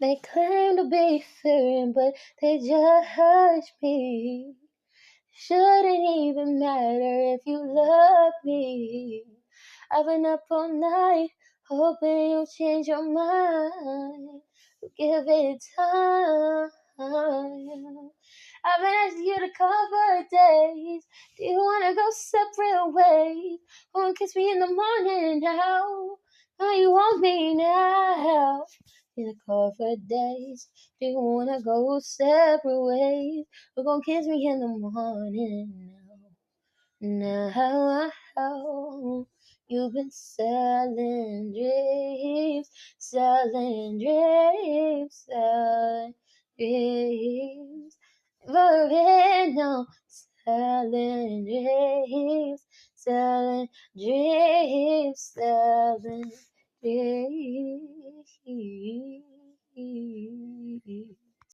They claim to be fearing, but they judge me. Shouldn't even matter if you love me. I've been up all night, hoping you'll change your mind. So give it time. I've been asking you to call for days. Do you wanna go separate ways? Wanna kiss me in the morning now? Now you want me now. You to call for days. Do you wanna go separate ways? We're gonna kiss me in the morning now. Now you've been selling dreams, selling dreams, selling dreams. For no, selling dreams, selling dreams, selling dreams.